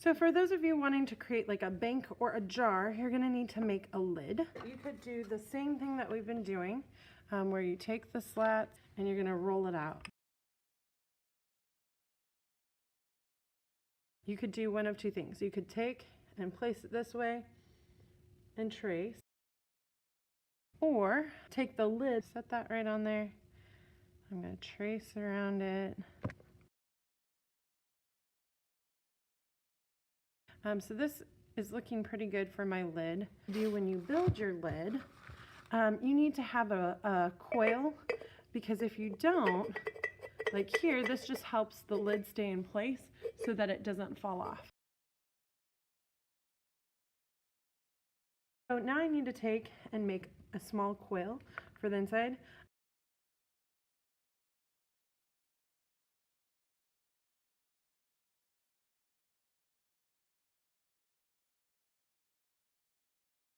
So for those of you wanting to create like a bank or a jar, you're gonna need to make a lid. You could do the same thing that we've been doing, where you take the slat and you're gonna roll it out. You could do one of two things. You could take and place it this way and trace, or take the lid, set that right on there. I'm gonna trace around it. So this is looking pretty good for my lid. When you build your lid, you need to have a coil, because if you don't, like here, this just helps the lid stay in place so that it doesn't fall off. So now I need to take and make a small coil for the inside.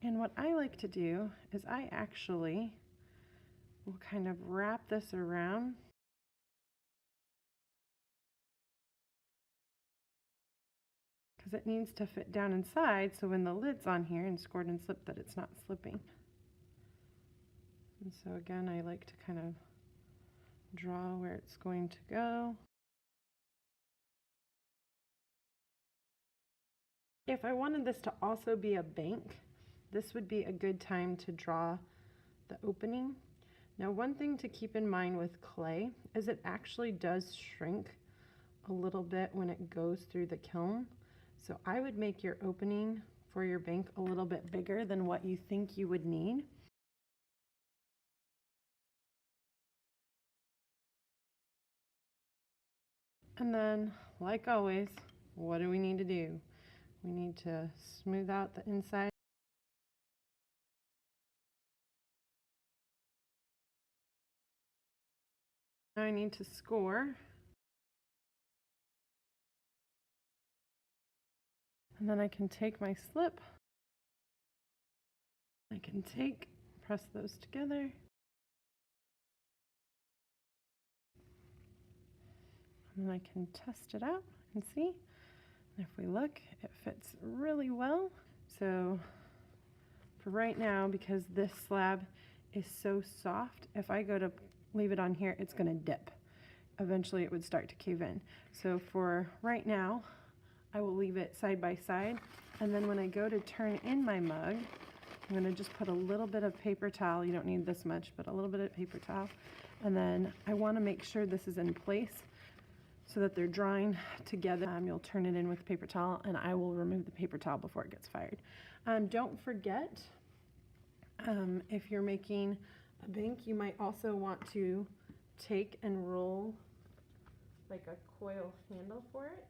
And what I like to do is I actually will kind of wrap this around. Because it needs to fit down inside, so when the lid's on here and scored and slipped, that it's not slipping. And so again, I like to kind of draw where it's going to go. If I wanted this to also be a bank, this would be a good time to draw the opening. Now, one thing to keep in mind with clay is it actually does shrink a little bit when it goes through the kiln. So I would make your opening for your bank a little bit bigger than what you think you would need. And then, like always, what do we need to do? We need to smooth out the inside. Now I need to score. And then I can take my slip. I can press those together. And then I can test it out and see. And if we look, it fits really well. So for right now, because this slab is so soft, if I go to leave it on here, it's gonna dip. Eventually it would start to cave in. So for right now, I will leave it side by side. And then when I go to turn in my mug, I'm gonna just put a little bit of paper towel. You don't need this much, but a little bit of paper towel. And then I wanna make sure this is in place so that they're drying together. You'll turn it in with paper towel, and I will remove the paper towel before it gets fired. Don't forget, if you're making a bank, you might also want to take and roll like a coil handle for it.